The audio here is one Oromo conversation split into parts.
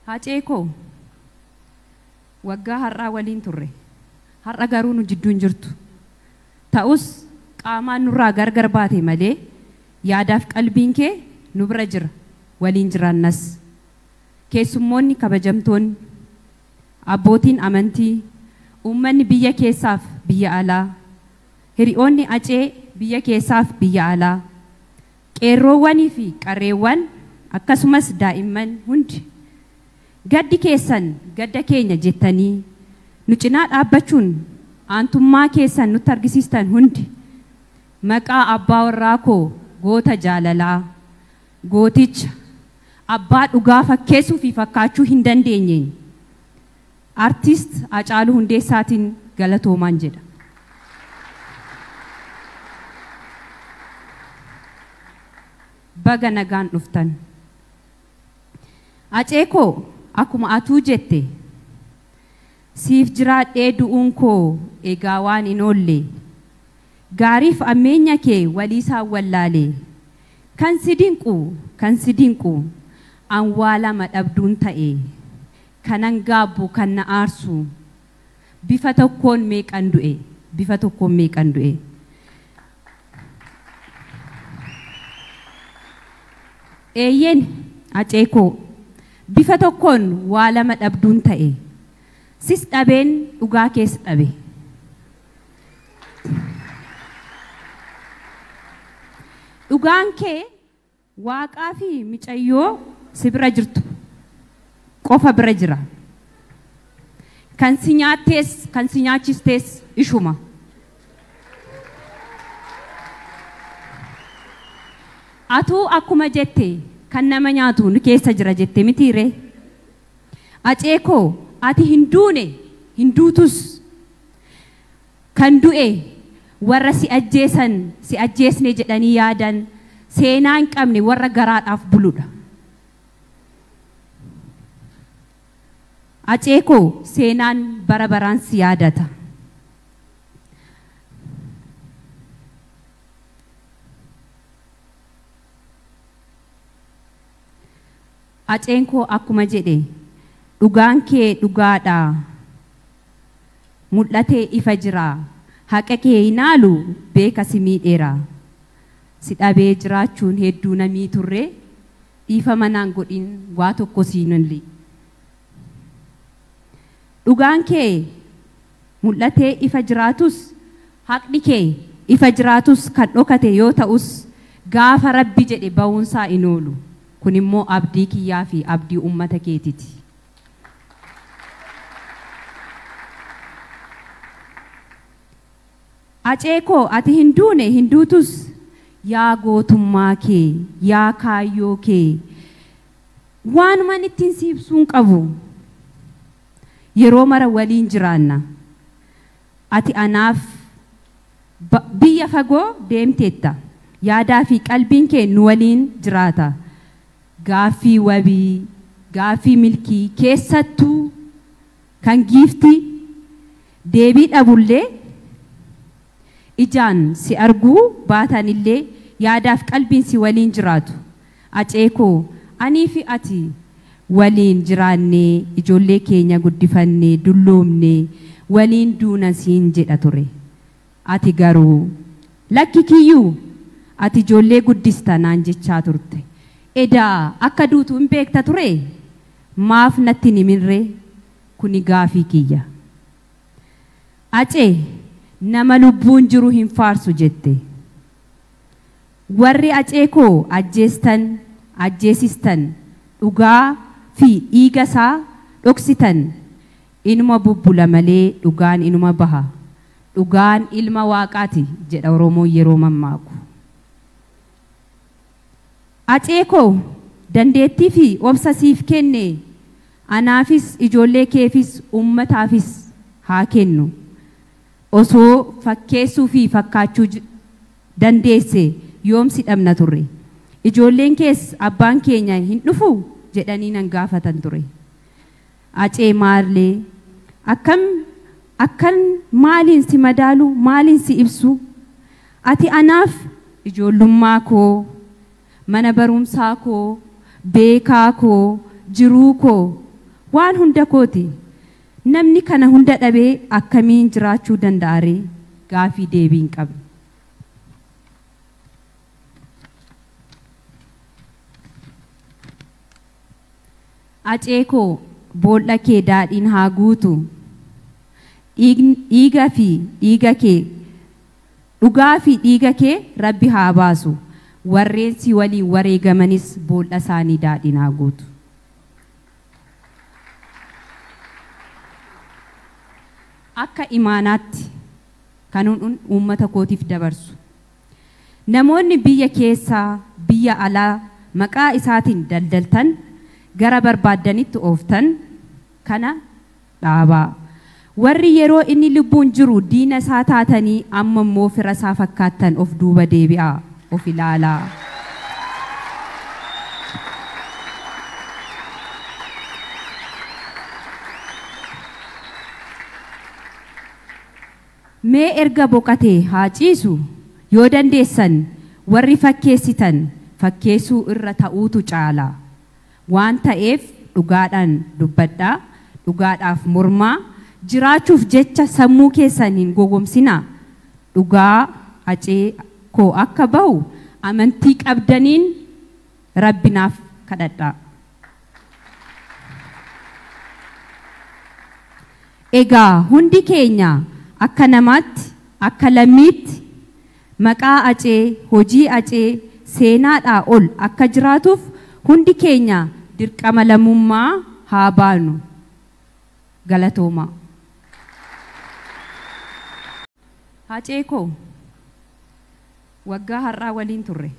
Haacee koo waggaa har'aa waliin turre. Har'a garuu nu jidduun jirtu. Ta'us qaamaan nurraa gargar baate malee yaadaaf qalbiin kee nu bira jira. Waliin jiraannas. Keessummoonni kabajamtoonni, abbootiin amantii, uummanni biyya keessaaf biyya alaa, hiriyoonni Acee biyya keessaaf biyya alaa, qeerroowwanii fi qarreewwan akkasumas daa'imman hundi gaddi keessan gadda keenya jettanii nu cinaa dhaabbachuun aantummaa keessan nutti argisiistan hundi maqaa abbaa warraa koo goota jaalalaa, gooticha abbaa dhugaa fakkeessuu fi fakkaachuu hin dandeenyeen artist Hacaaluu Hundeessaatiin galatoomaan jedha. Baga nagaan dhuftan. Acee koo akkuma atuu jette siif jiraadhee du'uun koo egaa waan hin oolle gaariif ammeenya kee waliisaan wallaalee kan si dinqu anwaalama dhabduun ta'e kanan gaabbu kan na aarsu bifa tokkoon meeqan du'e. Eeyyen Acee koo bifa tokkoon waa lama dhabduun ta'e sis dhabeen dhugaa keessa dhabe. Dhugaan kee waaqaa fi micayyoo si bira jirtu qofa bira jira. Kan si nyaattees kan si nyaachistees ishuma. Atuu akkuma jette kan nama nyaatu nu keessa jira jette mitiire. Acee koo ati hin duune hin duutus kan du'e warra si ajjeesne jedhanii yaadan seenaa hin qabne warra garaadhaaf buludha. Acee koo seenaan bara baraan si yaadata. Aceen koo akkuma jedhe dhugaan kee dhugaadha. Mul'atee ifa jira. Haqa kee hinaalu beeka si miidheera. Si dhabee jiraachuun hedduu namii turre dhiifa manaan godhin waa tokko siinulli. Dhugaan kee mul'atee ifa jiraatus haqni kee ifa jiraatus kan dhokate yoo ta'us gaafa Rabbi jedhe ba'uunsaa hin oolu. Kun immoo abdii kiyyaa fi abdii uummata keetiiti. Acee koo ati hin duune hin duutus yaa gootummaa kee yaa kaayyoo kee waanumaan ittiin si ibsuun qabu. Yeroo mara waliin jiraanna. Ati anaaf biyya fagoo deemteetta. Yaadaa fi qalbiin kee nu waliin jiraata. Gaaffii wabii, gaaffii milkii keessattuu kan giiftii deebii dhabullee ijaan si arguu baatanillee yaadaaf qalbiin si waliin jiraatu. Acee koo anii fi ati waliin jiraannee ijoollee keenya guddifannee dulloomnee waliin duuna siin jedha ture. Ati garuu lakki kiyyuu ati ijoollee guddista naan jechaa turte. Edaa akka duutu hin beekta ture maaf natti nimirre kuni gaafii kiyya. Acee nama lubbuun jiru hin faarsu jette. Warri Acee koo ajjeesistan dhugaa fi dhiiga isaa dhoksitan inuma bubbula malee dhugaan inuma baha. Dhugaan ilma waaqaati jedha Oromoon yeroo mammaaku. Acee koo dandeettii fi obsa siif kenne anaafis ijoollee keefis uummataafis haa kennu. Osoo fakkeessuu fi fakkaachuu dandeesse yoomsi dhabna turre. Ijoolleen kees abbaan keenya hin dhufu jedhanii nan gaafatan ture. Acee maallee akkan maaliin si madaalu maaliin si ibsu ati anaaf ijoollummaa koo mana barumsaa koo beekaa koo jiruu koo waan hunda kooti. Namni kana hunda dhabee akkamiin jiraachuu danda'are gaafii deebii hin qabne. Acee koo boolla kee daadhiin haa guutu. Dhiigaa fi dhiiga kee dhugaa fi dhiiga kee Rabbi haa baasu. Warreen si waliin wareegamanis boolla isaanii daadhiin haa guutu. Akka imaanaatti kanuun uummata kootiif dabarsu. Namoonni biyya keessaa biyya alaa maqaa isaatiin daldaltan gara barbaadanitti ooftan kana dhaabaa. Warri yeroo inni lubbuun jiru diina isaa taatanii amma immoo fira isaa fakkaattan of duuba deebi'aa, of ilaalaa. Mee erga boqatee haa ciisu yoo dandeessan warri fakkeessitan fakkeessuu irra ta'uutu caala. Waan ta'eef dhugaadhaan dubbadhaa, dhugaadhaaf mormaa, jiraachuuf jecha sammuu keessaniin gogomsinaa. Dhugaa acee koo akka bahu amantii qabdaniin Rabbinaaf kadhadhaa. Egaa hundi keenya akka namaatti, akka lammiitti maqaa acee, hojii acee, seenaadhaa ol akka jiraatuuf hundi keenya dirqama lammummaa haa baanu. Galatooma. Acee koo waggaa har'aa waliin turre.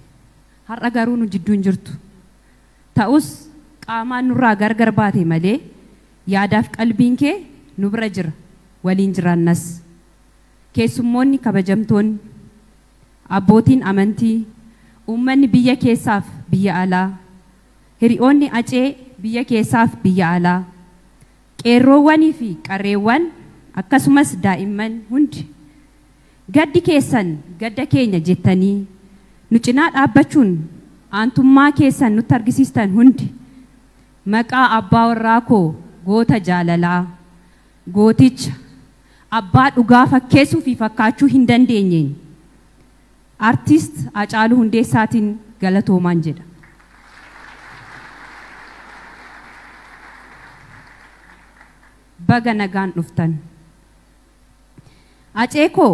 Har'a garuu nu jidduun jirtu. Ta'us qaamaan nurraa gargar baate malee yaadaaf qalbiin kee nu bira jira, waliin jiraannas. Keessummoonni kabajamtoonni, abbootiin amantii, uummanni biyya keessaaf biyya alaa, hiriyoonni acee biyya keessaaf biyya alaa, qeerroowwanii fi qarreewwan akkasumas daa'imman hundi gaddi keessan gadda keenya jettanii nu cinaa dhaabbachuun aantummaa keessan nutti argisiistan hundi maqaa abbaa warraa koo goota jaalalaa, gooticha abbaa dhugaa fakkeessuu fi fakkaachuu hin dandeenyeen artiist Hacaaluu Hundeessaatiin galatoomaan jedha. Baga nagaan dhuftan. Acee koo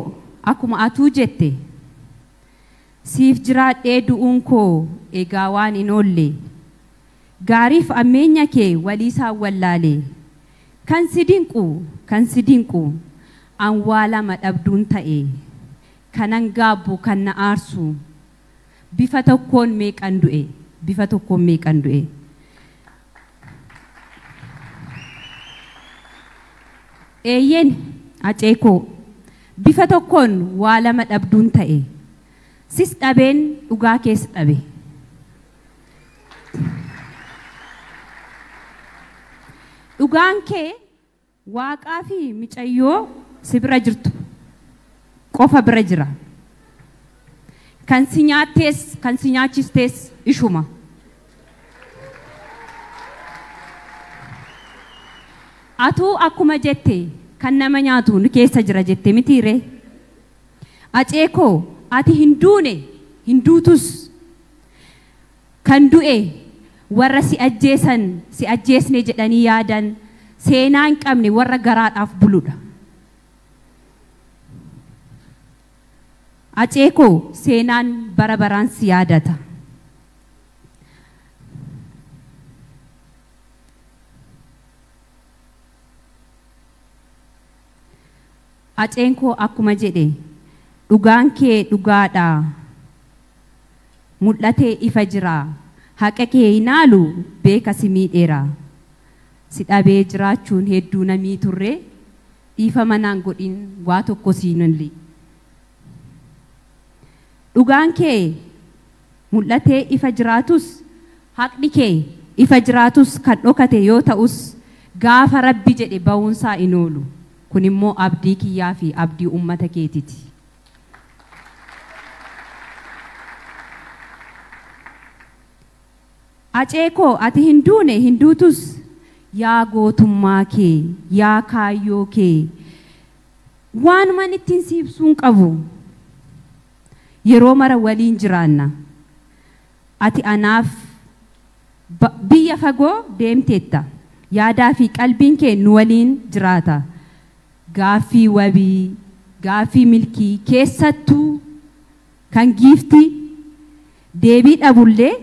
akkuma atuu jette siif jiraadhee du'uun koo egaa waan hin oolle gaariif ammeenya kee waliisaan wallaalee kan si dinqu anwaalama dhabduun ta'e kanan gaabbu kan na aarsu bifa tokkoon meeqan du'e. Eeyyen acee koo bifa tokkoon waa lama dhabduun ta'e sis dhabeen dhugaa keessa dhabe. Dhugaan kee waaqaa fi micayyoo si bira jirtu qofa bira jira. Kan si nyaattees kan si nyaachistees ishuma. Atuu akkuma jette kan nama nyaatu nu keessa jira jette mitiire. Acee koo ati hin duune hin duutus kan du'e warra si ajjeesne jedhanii yaadan seenaa hin qabne warra garaadhaaf buludha. Acee koo seenaan bara baraan si yaadata. Aceen koo akkuma jedhe dhugaan kee dhugaadha. Mul'atee ifa jira. Haqa kee hinaalu beeka si miidheera. Si dhabee jiraachuun hedduu namii turre dhiifama naan godhin waa tokko siinulli. Dhugaan kee mul'atee ifa jiraatus haqni kee ifa jiraatus kan dhokate yoo ta'us gaafa Rabbi jedhe ba'uunsaa hin oolu. Kun immoo abdii kiyyaa fi abdii uummata keetiiti. Acee koo ati hin duune hin duutus yaa gootummaa kee yaa kaayyoo kee waan man ittiin si ibsuun qabu yeroo mara waliin jiraanna ati anaaf biyya fagoo deemteetta yaadaa fi qalbiin kee nu waliin jiraata gaaffii wabii gaaffii milkii keessattuu kan giifti deebii dhabullee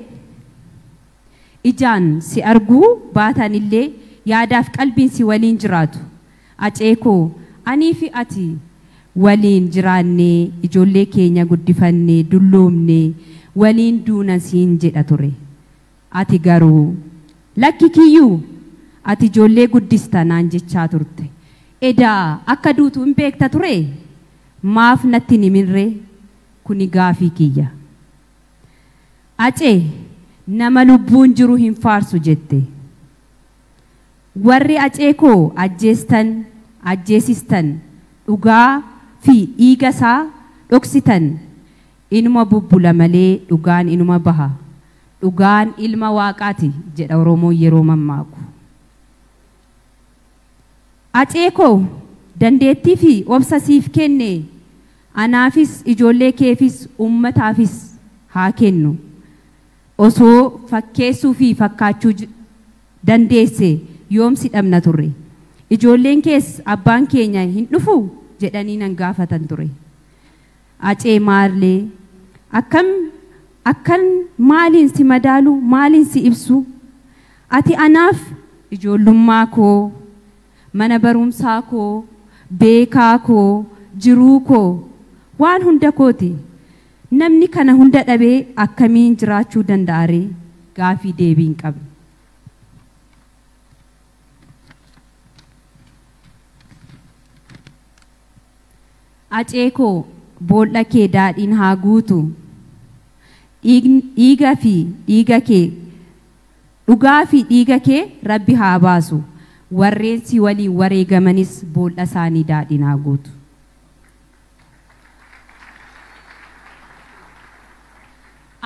ijaan si arguu baatanillee yaadaaf qalbiin si waliin jiraatu aceekoo anii fi ati waliin jiraannee ijoollee keenya guddifannee dulloomnee waliin duuna siin jedha ture ati garuu lakki kiyyuu ati ijoollee guddista naan jechaa turte edaa akka duutu hin beekta ture maaf natti nimirree kuni gaafii kiyya acee nama lubbuun jiru hin faarsu jette warri aceekoo ajjeestan ajjeesistan dhugaa fi dhiiga isaa dhoksitan inuma bubbula malee dhugaan inuma baha dhugaan ilma waaqaati jedha Oromoon yeroo mammaaku aceekoo dandeettii fi obsa siif kenne anaafis ijoollee keefis ummataafis haa kennu osoo fakkeessuu fi fakkaachuu dandeesse yoomsi dhabna turre ijoolleen kees abbaan keenya hin dhufu jedhanii nan gaafatan ture acee maallee akkan maaliin si madaalu maaliin si ibsu ati anaaf ijoollummaa koo mana barumsaa koo beekaa koo jiruu koo waan hunda kooti namni kana hunda dhabee akkamiin jiraachuu danda'aree gaafii deebiin qabe aceekoo boolla kee daadhiin haa guutu dhiiga fi dhiiga kee dhugaa fi dhiiga kee rabbi haa baasu warreen si waliin wareegamanis boolla isaanii daadhiin haa guutu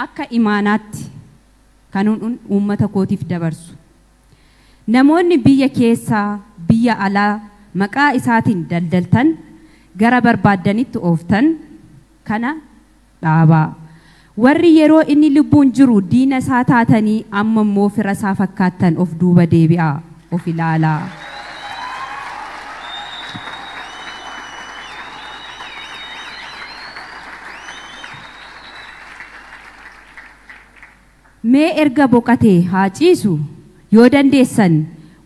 akka imaanaatti kanuun uummata kootiif dabarsu namoonni biyya keessaa biyya alaa maqaa isaatiin daldaltan gara barbaaddanitti ooftan kana dhaabaa warri yeroo inni lubbuun jiru diina isaa taatanii amma immoo fira isaa fakkaattan of duuba deebi'aa of ilaalaa mee erga boqatee haa ciisu yoo dandeessan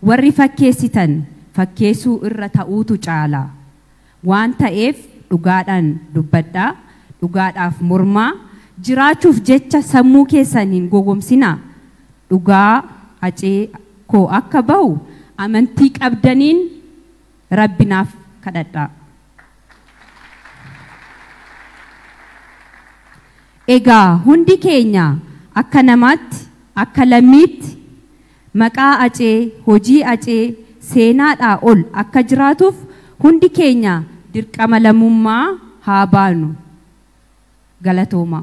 warri fakkeessitan fakkeessuu irra ta'uutu caala waan ta'eef dhugaadhaan dubbadhaa dhugaadhaaf mormaa jiraachuuf jecha sammuu keessan hin gogomsinaa dhugaa acee koo akka bahu amantii qabdaniin rabbinaaf kadhadhaa egaa hundi keenya akka namaatti akka lammiitti maqaa acee hojii acee seenaadhaa ol akka jiraatuuf hundi keenya dirqama lammummaa haa baanu galatooma